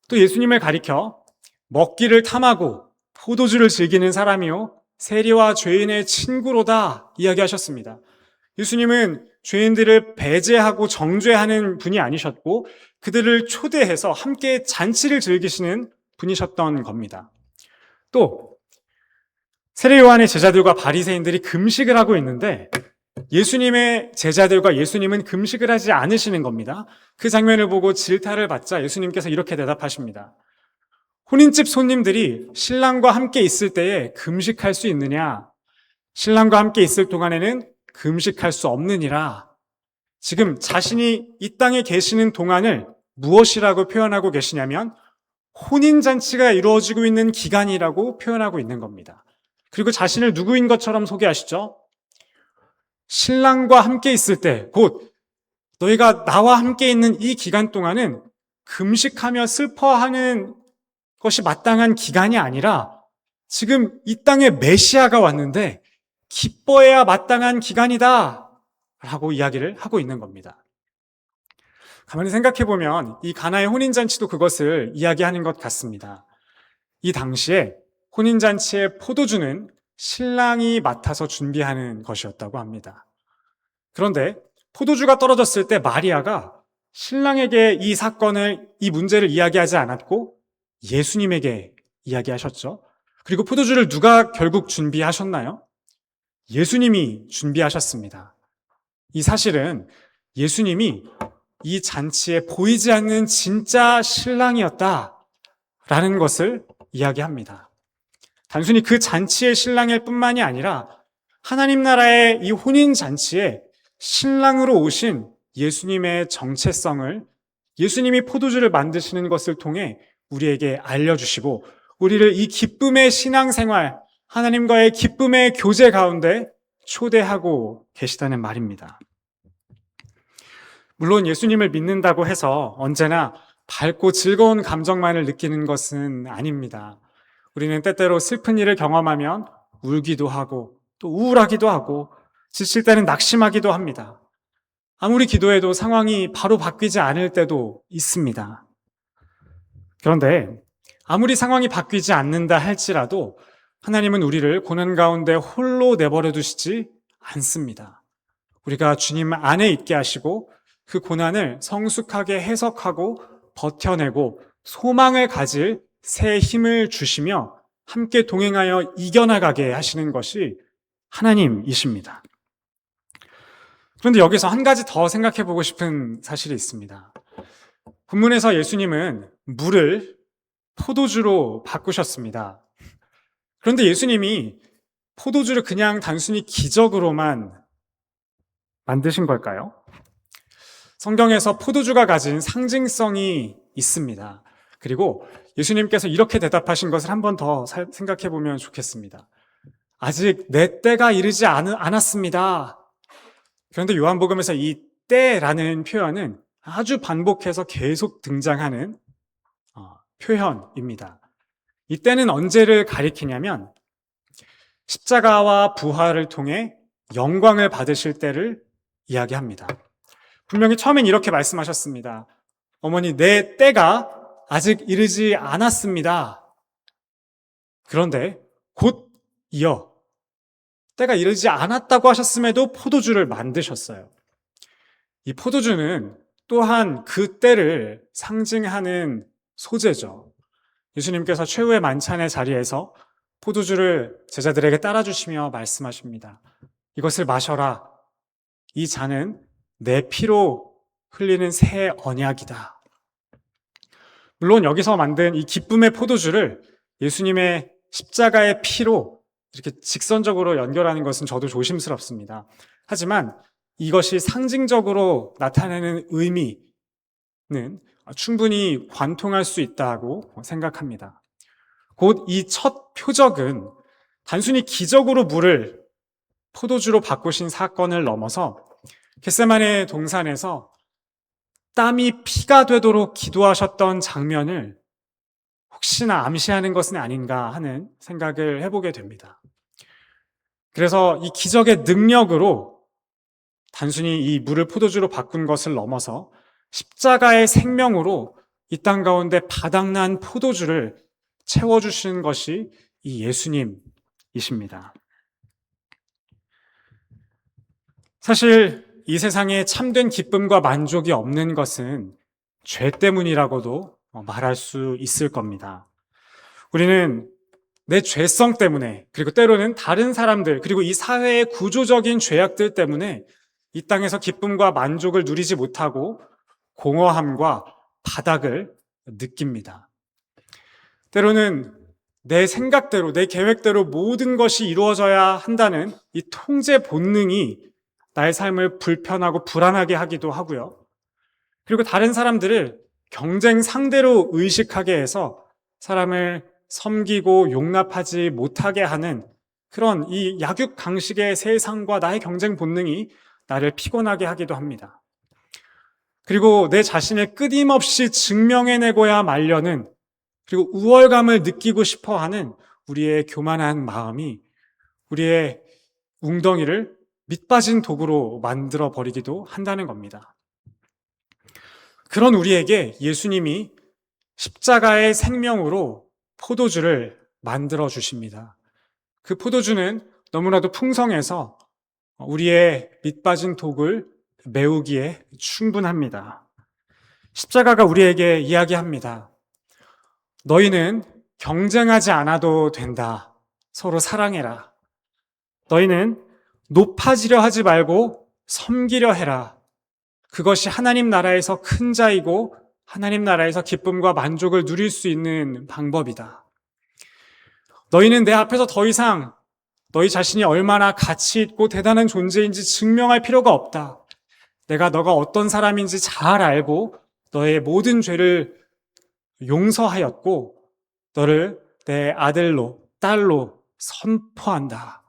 Speaker 4: 또 예수님을 가리켜 먹기를 탐하고 포도주를 즐기는 사람이요 세리와 죄인의 친구로다 이야기하셨습니다. 예수님은 죄인들을 배제하고 정죄하는 분이 아니셨고 그들을 초대해서 함께 잔치를 즐기시는 분이셨던 겁니다. 또 세례 요한의 제자들과 바리새인들이 금식을 하고 있는데 예수님의 제자들과 예수님은 금식을 하지 않으시는 겁니다. 그 장면을 보고 질타를 받자 예수님께서 이렇게 대답하십니다. 혼인집 손님들이 신랑과 함께 있을 때에 금식할 수 있느냐? 신랑과 함께 있을 동안에는 금식할 수 없느니라. 지금 자신이 이 땅에 계시는 동안을 무엇이라고 표현하고 계시냐면 혼인잔치가 이루어지고 있는 기간이라고 표현하고 있는 겁니다. 그리고 자신을 누구인 것처럼 소개하시죠? 신랑과 함께 있을 때, 곧 너희가 나와 함께 있는 이 기간 동안은 금식하며 슬퍼하는 것이 마땅한 기간이 아니라 지금 이 땅에 메시아가 왔는데 기뻐해야 마땅한 기간이다 라고 이야기를 하고 있는 겁니다. 가만히 생각해보면 이 가나의 혼인잔치도 그것을 이야기하는 것 같습니다. 이 당시에 혼인잔치의 포도주는 신랑이 맡아서 준비하는 것이었다고 합니다. 그런데 포도주가 떨어졌을 때 마리아가 신랑에게 이 사건을, 이 문제를 이야기하지 않았고 예수님에게 이야기하셨죠. 그리고 포도주를 누가 결국 준비하셨나요? 예수님이 준비하셨습니다. 이 사실은 예수님이 이 잔치에 보이지 않는 진짜 신랑이었다라는 것을 이야기합니다. 단순히 그 잔치의 신랑일 뿐만이 아니라 하나님 나라의 이 혼인 잔치에 신랑으로 오신 예수님의 정체성을 예수님이 포도주를 만드시는 것을 통해 우리에게 알려주시고 우리를 이 기쁨의 신앙생활, 하나님과의 기쁨의 교제 가운데 초대하고 계시다는 말입니다. 물론 예수님을 믿는다고 해서 언제나 밝고 즐거운 감정만을 느끼는 것은 아닙니다. 우리는 때때로 슬픈 일을 경험하면 울기도 하고 또 우울하기도 하고 지칠 때는 낙심하기도 합니다. 아무리 기도해도 상황이 바로 바뀌지 않을 때도 있습니다. 그런데 아무리 상황이 바뀌지 않는다 할지라도 하나님은 우리를 고난 가운데 홀로 내버려 두시지 않습니다. 우리가 주님 안에 있게 하시고 그 고난을 성숙하게 해석하고 버텨내고 소망을 가질 새 힘을 주시며 함께 동행하여 이겨나가게 하시는 것이 하나님이십니다. 그런데 여기서 한 가지 더 생각해 보고 싶은 사실이 있습니다. 본문에서 예수님은 물을 포도주로 바꾸셨습니다. 그런데 예수님이 포도주를 그냥 단순히 기적으로만 만드신 걸까요? 성경에서 포도주가 가진 상징성이 있습니다. 그리고 예수님께서 이렇게 대답하신 것을 한 번 더 생각해 보면 좋겠습니다. 아직 내 때가 이르지 않았습니다. 그런데 요한복음에서 이 때라는 표현은 아주 반복해서 계속 등장하는 표현입니다. 이 때는 언제를 가리키냐면 십자가와 부활을 통해 영광을 받으실 때를 이야기합니다. 분명히 처음엔 이렇게 말씀하셨습니다. 어머니, 내 때가 아직 이르지 않았습니다. 그런데 곧 이어 때가 이르지 않았다고 하셨음에도 포도주를 만드셨어요. 이 포도주는 또한 그 때를 상징하는 소재죠. 예수님께서 최후의 만찬의 자리에서 포도주를 제자들에게 따라주시며 말씀하십니다. 이것을 마셔라. 이 잔은 내 피로 흘리는 새 언약이다. 물론 여기서 만든 이 기쁨의 포도주를 예수님의 십자가의 피로 이렇게 직선적으로 연결하는 것은 저도 조심스럽습니다. 하지만 이것이 상징적으로 나타내는 의미는 충분히 관통할 수 있다고 생각합니다. 곧 이 첫 표적은 단순히 기적으로 물을 포도주로 바꾸신 사건을 넘어서 겟세마네 동산에서 땀이 피가 되도록 기도하셨던 장면을 혹시나 암시하는 것은 아닌가 하는 생각을 해보게 됩니다. 그래서 이 기적의 능력으로 단순히 이 물을 포도주로 바꾼 것을 넘어서 십자가의 생명으로 이 땅 가운데 바닥난 포도주를 채워주신 것이 이 예수님이십니다. 사실 이 세상에 참된 기쁨과 만족이 없는 것은 죄 때문이라고도 말할 수 있을 겁니다. 우리는 내 죄성 때문에, 그리고 때로는 다른 사람들, 그리고 이 사회의 구조적인 죄악들 때문에 이 땅에서 기쁨과 만족을 누리지 못하고 공허함과 바닥을 느낍니다. 때로는 내 생각대로, 내 계획대로 모든 것이 이루어져야 한다는 이 통제 본능이 나의 삶을 불편하고 불안하게 하기도 하고요. 그리고 다른 사람들을 경쟁 상대로 의식하게 해서 사람을 섬기고 용납하지 못하게 하는 그런 이 약육강식의 세상과 나의 경쟁 본능이 나를 피곤하게 하기도 합니다. 그리고 내 자신을 끊임없이 증명해내고야 말려는, 그리고 우월감을 느끼고 싶어하는 우리의 교만한 마음이 우리의 웅덩이를 밑빠진 독으로 만들어 버리기도 한다는 겁니다. 그런 우리에게 예수님이 십자가의 생명으로 포도주를 만들어 주십니다. 그 포도주는 너무나도 풍성해서 우리의 밑빠진 독을 메우기에 충분합니다. 십자가가 우리에게 이야기합니다. 너희는 경쟁하지 않아도 된다. 서로 사랑해라. 너희는 높아지려 하지 말고 섬기려 해라. 그것이 하나님 나라에서 큰 자이고 하나님 나라에서 기쁨과 만족을 누릴 수 있는 방법이다. 너희는 내 앞에서 더 이상 너희 자신이 얼마나 가치 있고 대단한 존재인지 증명할 필요가 없다. 내가 너가 어떤 사람인지 잘 알고 너의 모든 죄를 용서하였고 너를 내 아들로, 딸로 선포한다.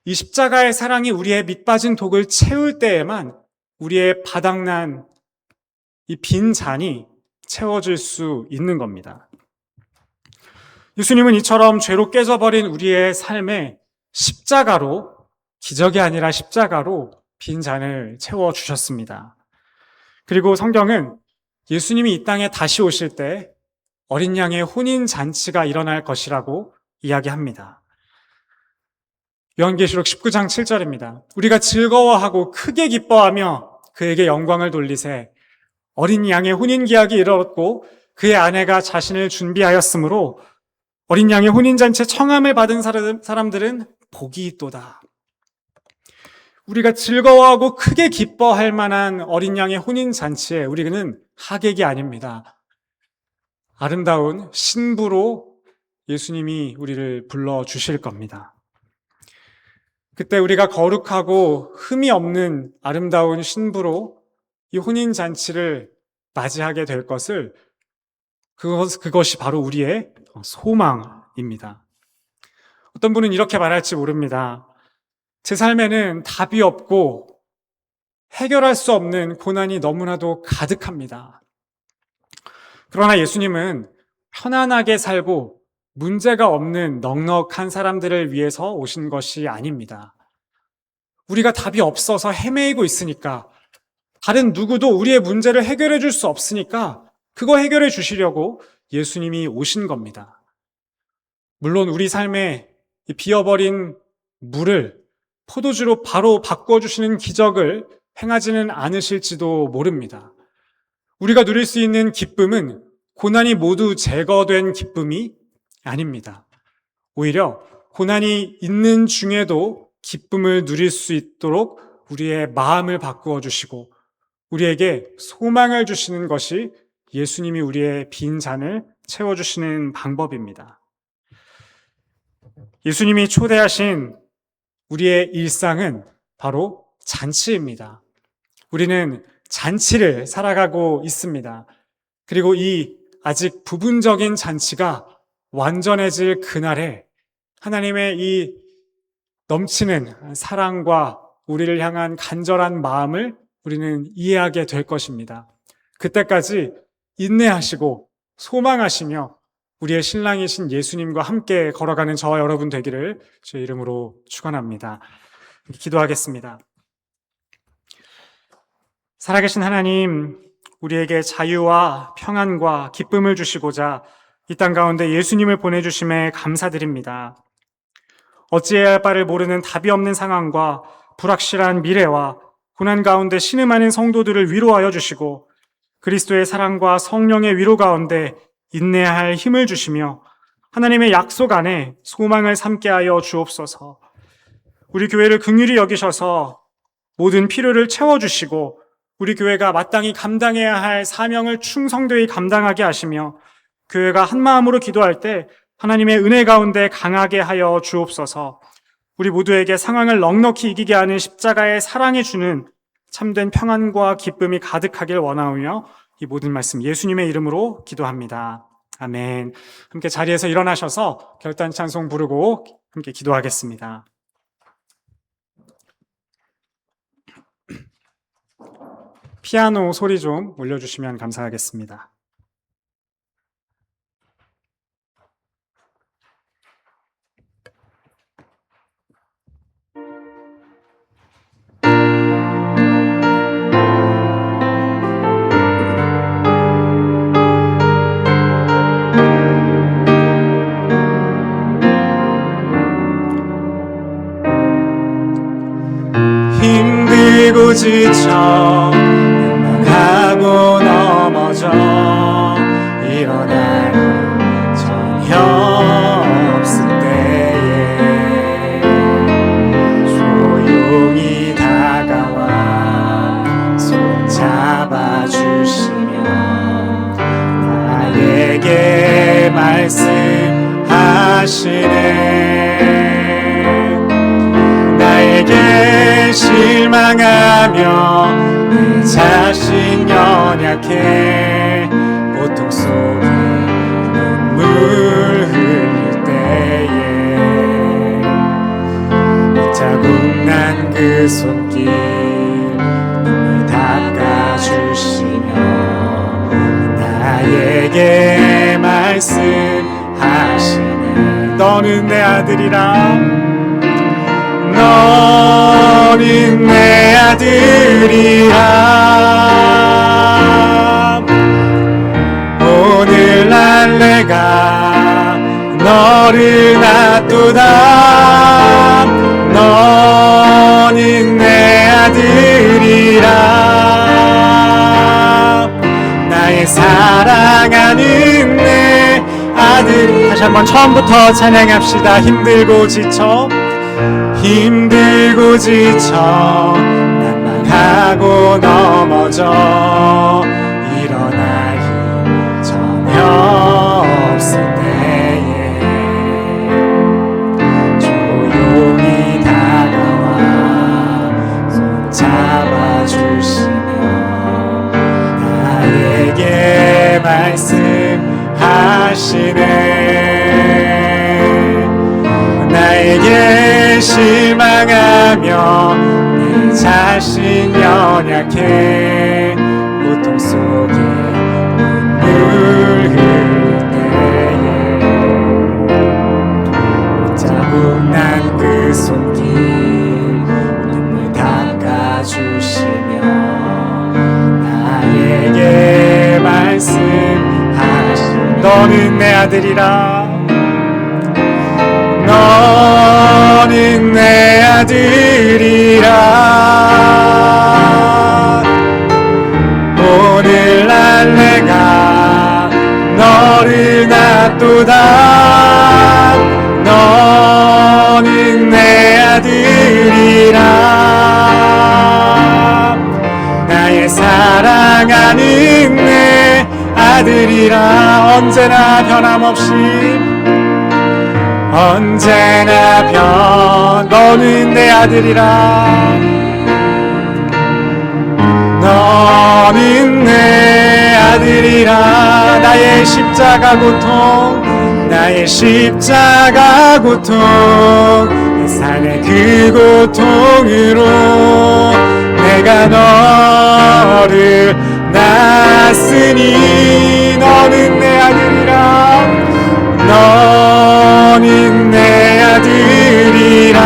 Speaker 4: 이 십자가의 사랑이 우리의 밑빠진 독을 채울 때에만 우리의 바닥난 이 빈 잔이 채워질 수 있는 겁니다. 예수님은 이처럼 죄로 깨져버린 우리의 삶에 십자가로, 기적이 아니라 십자가로 빈 잔을 채워주셨습니다. 그리고 성경은 예수님이 이 땅에 다시 오실 때 어린 양의 혼인잔치가 일어날 것이라고 이야기합니다. 요한계시록 19장 7절입니다. 우리가 즐거워하고 크게 기뻐하며 그에게 영광을 돌리세. 어린 양의 혼인기약이 이르렀고 그의 아내가 자신을 준비하였으므로 어린 양의 혼인잔치에 청함을 받은 사람들은 복이 있도다. 우리가 즐거워하고 크게 기뻐할 만한 어린 양의 혼인잔치에 우리는 하객이 아닙니다. 아름다운 신부로 예수님이 우리를 불러주실 겁니다. 그때 우리가 거룩하고 흠이 없는 아름다운 신부로 이 혼인잔치를 맞이하게 될 것을 그것이 바로 우리의 소망입니다. 어떤 분은 이렇게 말할지 모릅니다. 제 삶에는 답이 없고 해결할 수 없는 고난이 너무나도 가득합니다. 그러나 예수님은 편안하게 살고 문제가 없는 넉넉한 사람들을 위해서 오신 것이 아닙니다. 우리가 답이 없어서 헤매이고 있으니까, 다른 누구도 우리의 문제를 해결해 줄 수 없으니까 그거 해결해 주시려고 예수님이 오신 겁니다. 물론 우리 삶에 이 비어버린 물을 포도주로 바로 바꿔주시는 기적을 행하지는 않으실지도 모릅니다. 우리가 누릴 수 있는 기쁨은 고난이 모두 제거된 기쁨이 아닙니다. 오히려 고난이 있는 중에도 기쁨을 누릴 수 있도록 우리의 마음을 바꾸어 주시고 우리에게 소망을 주시는 것이 예수님이 우리의 빈 잔을 채워주시는 방법입니다. 예수님이 초대하신 우리의 일상은 바로 잔치입니다. 우리는 잔치를 살아가고 있습니다. 그리고 이 아직 부분적인 잔치가 완전해질 그날에 하나님의 이 넘치는 사랑과 우리를 향한 간절한 마음을 우리는 이해하게 될 것입니다. 그때까지 인내하시고 소망하시며 우리의 신랑이신 예수님과 함께 걸어가는 저와 여러분 되기를 주의 이름으로 축원합니다. 기도하겠습니다. 살아계신 하나님, 우리에게 자유와 평안과 기쁨을 주시고자 이 땅 가운데 예수님을 보내주심에 감사드립니다. 어찌해야 할 바를 모르는 답이 없는 상황과 불확실한 미래와 고난 가운데 신음하는 성도들을 위로하여 주시고 그리스도의 사랑과 성령의 위로 가운데 인내해야 할 힘을 주시며 하나님의 약속 안에 소망을 삼게 하여 주옵소서. 우리 교회를 긍휼히 여기셔서 모든 필요를 채워주시고 우리 교회가 마땅히 감당해야 할 사명을 충성되이 감당하게 하시며 교회가 한마음으로 기도할 때 하나님의 은혜 가운데 강하게 하여 주옵소서. 우리 모두에게 상황을 넉넉히 이기게 하는 십자가의 사랑이 주는 참된 평안과 기쁨이 가득하길 원하오며 이 모든 말씀 예수님의 이름으로 기도합니다. 아멘. 함께 자리에서 일어나셔서 결단 찬송 부르고 함께 기도하겠습니다. 피아노 소리 좀 올려주시면 감사하겠습니다. 힘들고 지쳐 하고 넘어져 일어날 전혀 없을 때에 조용히 다가와 손 잡아주시며 나에게 말씀하시네. 나에게 실망하며 내 자신 연약해 고통 속에 눈물 흘릴 때에 자국 난 그 손길 눈물 닦아주시며 나에게 말씀하시네. 너는 내 아들이라 너는 내 아들이라 오늘날 내가 너를 놔두다 너는 내 아들이라 나의 사랑하는 내 아들. 다시 한번 처음부터 찬양합시다. 힘들고 지쳐 난망하고 넘어져 일어날 힘 전혀 없을 때에 조용히 다가와 손 잡아주시며 나에게 말씀하시네. 하시네. 나에게 실망하며 내 자신 연약해 고통 속에 눈물 흘릴 때에 자국난 그 손길 눈물 닦아주시며 나에게 말씀하시네. 너는 내 아들이라. 너는 내 아들이라. 오늘날 내가 너를 낳도다. 너는 내 아들이라. 나의 사랑하는 내 아들이라. 언제나 변함없이 언제나 너는 내 아들이라. 너는 내 아들이라. 나의 십자가 고통, 나의 십자가 고통, 내 삶의 그 고통으로 내가 너를 낳았으니 너는 내 아들이라. 너는 내 아들이라.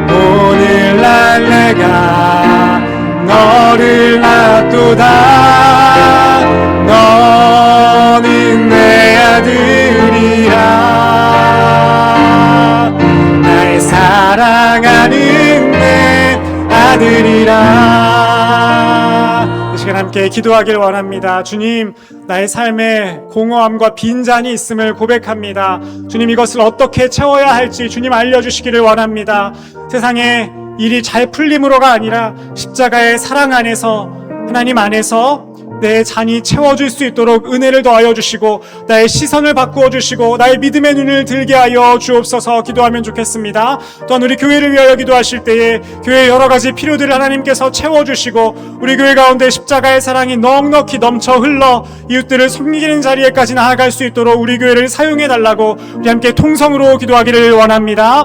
Speaker 4: 오늘날 내가 너를 낳도다. 너는 내 아들이라. 나의 사랑하는 내 아들이라. 이 시간 함께 기도하길 원합니다. 주님, 나의 삶에 공허함과 빈잔이 있음을 고백합니다. 주님, 이것을 어떻게 채워야 할지 주님 알려주시기를 원합니다. 세상에 일이 잘 풀림으로가 아니라 십자가의 사랑 안에서, 하나님 안에서 내 잔이 채워질 수 있도록 은혜를 더하여 주시고 나의 시선을 바꾸어 주시고 나의 믿음의 눈을 들게 하여 주옵소서. 기도하면 좋겠습니다. 또한 우리 교회를 위하여 기도하실 때에 교회의 여러 가지 필요들을 하나님께서 채워주시고 우리 교회 가운데 십자가의 사랑이 넉넉히 넘쳐 흘러 이웃들을 섬기는 자리에까지 나아갈 수 있도록 우리 교회를 사용해 달라고 우리 함께 통성으로 기도하기를 원합니다.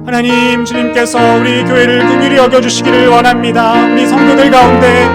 Speaker 4: 하나님, 주님께서 우리 교회를 긍휼히 여겨주시기를 원합니다. 우리 성도들 가운데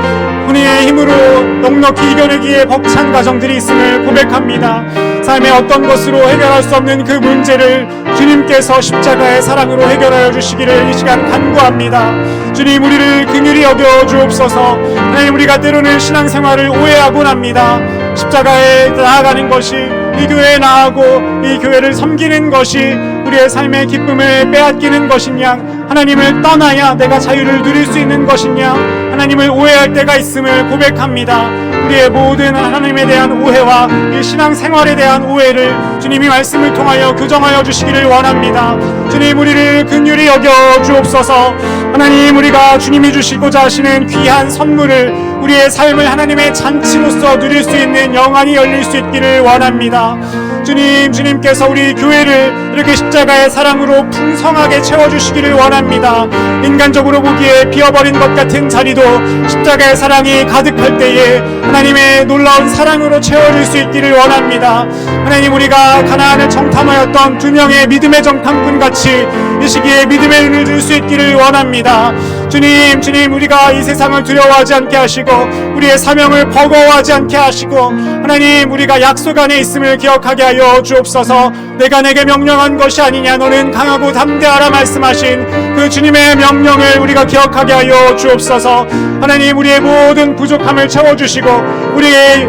Speaker 4: 본인의 힘으로 넉넉히 이겨내기에 벅찬 가정들이 있음을 고백합니다. 삶의 어떤 것으로 해결할 수 없는 그 문제를 주님께서 십자가의 사랑으로 해결하여 주시기를 이 시간 간구합니다. 주님, 우리를 긍휼히 여겨 주옵소서. 하나님, 우리가 때로는 신앙생활을 오해하곤 합니다. 십자가에 나아가는 것이, 이 교회에 나아가고 이 교회를 섬기는 것이 우리의 삶의 기쁨을 빼앗기는 것이냐, 하나님을 떠나야 내가 자유를 누릴 수 있는 것이냐, 하나님을 오해할 때가 있음을 고백합니다. 우리의 모든 하나님에 대한 오해와 이 신앙생활에 대한 오해를 주님이 말씀을 통하여 교정하여 주시기를 원합니다. 주님, 우리를 긍휼히 여겨 주옵소서. 하나님, 우리가 주님이 주시고자 하시는 귀한 선물을, 우리의 삶을 하나님의 잔치로서 누릴 수 있는 영안이 열릴 수 있기를 원합니다. 주님께서 우리 교회를 이렇게 십자가의 사랑으로 풍성하게 채워주시기를 원합니다. 인간적으로 보기에 비어버린 것 같은 자리도 십자가의 사랑이 가득할 때에 하나님의 놀라운 사랑으로 채워질 수 있기를 원합니다. 하나님, 우리가 가나안을 정탐하였던 두 명의 믿음의 정탐꾼같이 이 시기에 믿음의 눈을 줄 수 있기를 원합니다. 주님, 우리가 이 세상을 두려워하지 않게 하시고 우리의 사명을 버거워하지 않게 하시고, 하나님, 우리가 약속 안에 있음을 기억하게 하여 주옵소서. 내가 내게 명령한 것이 아니냐, 너는 강하고 담대하라 말씀하신 그 주님의 명령을 우리가 기억하게 하여 주옵소서. 하나님, 우리의 모든 부족함을 채워주시고 우리의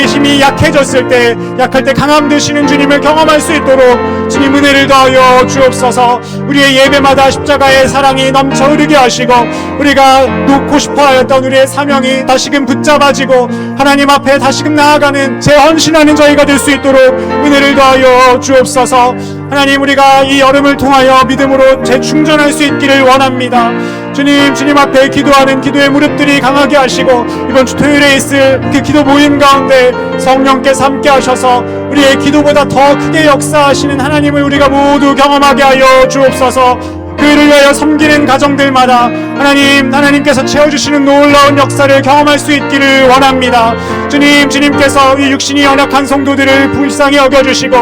Speaker 4: 힘이 약해졌을 때, 약할 때 강함 되시는 주님을 경험할 수 있도록 주님 은혜를 더하여 주옵소서. 우리의 예배마다 십자가의 사랑이 넘쳐 흐르게 하시고 우리가 놓고 싶어 하였던 우리의 사명이 다시금 붙잡아지고 하나님 앞에 다시금 나아가는 재헌신하는 저희가 될 수 있도록 은혜를 더하여 주옵소서. 하나님, 우리가 이 여름을 통하여 믿음으로 재충전할 수 있기를 원합니다. 주님 앞에 기도하는 기도의 무릎들이 강하게 하시고 이번 주 토요일에 있을 그 기도 모임 가운데 성령께서 함께 하셔서 우리의 기도보다 더 크게 역사하시는 하나님을 우리가 모두 경험하게 하여 주옵소서. 그를 위하여 섬기는 가정들마다 하나님께서 채워주시는 놀라운 역사를 경험할 수 있기를 원합니다. 주님께서 이 육신이 연약한 성도들을 불쌍히 여겨주시고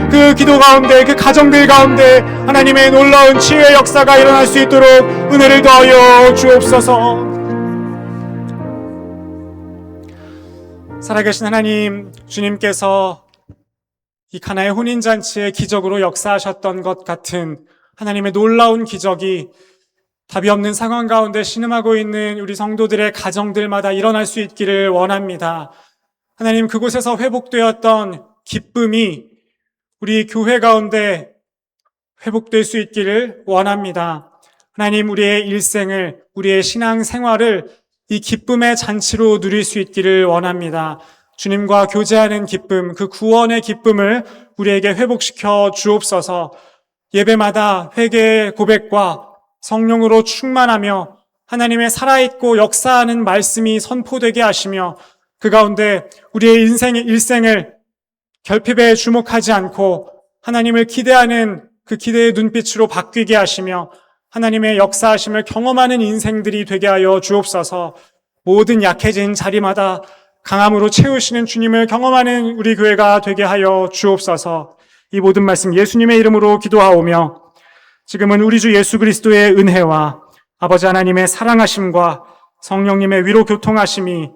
Speaker 4: 그 기도 가운데, 그 가정들 가운데 하나님의 놀라운 치유의 역사가 일어날 수 있도록 은혜를 더하여 주옵소서. 살아계신 하나님, 주님께서 이 가나의 혼인잔치의 기적으로 역사하셨던 것 같은 하나님의 놀라운 기적이 답이 없는 상황 가운데 신음하고 있는 우리 성도들의 가정들마다 일어날 수 있기를 원합니다. 하나님, 그곳에서 회복되었던 기쁨이 우리 교회 가운데 회복될 수 있기를 원합니다. 하나님, 우리의 일생을, 우리의 신앙 생활을 이 기쁨의 잔치로 누릴 수 있기를 원합니다. 주님과 교제하는 기쁨, 그 구원의 기쁨을 우리에게 회복시켜 주옵소서. 예배마다 회개의 고백과 성령으로 충만하며 하나님의 살아있고 역사하는 말씀이 선포되게 하시며 그 가운데 우리의 일생을 결핍에 주목하지 않고 하나님을 기대하는 그 기대의 눈빛으로 바뀌게 하시며 하나님의 역사하심을 경험하는 인생들이 되게 하여 주옵소서. 모든 약해진 자리마다 강함으로 채우시는 주님을 경험하는 우리 교회가 되게 하여 주옵소서. 이 모든 말씀 예수님의 이름으로 기도하오며 지금은 우리 주 예수 그리스도의 은혜와 아버지 하나님의 사랑하심과 성령님의 위로 교통하심이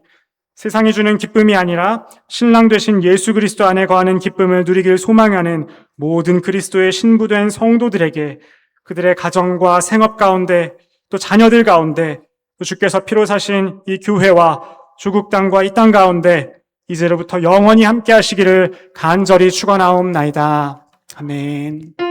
Speaker 4: 세상이 주는 기쁨이 아니라 신랑 되신 예수 그리스도 안에 거하는 기쁨을 누리길 소망하는 모든 그리스도의 신부된 성도들에게 그들의 가정과 생업 가운데 또 자녀들 가운데 또 주께서 피로 사신 이 교회와 조국 땅과 이 땅 가운데 이제로부터 영원히 함께 하시기를 간절히 축원하옵나이다. 아멘.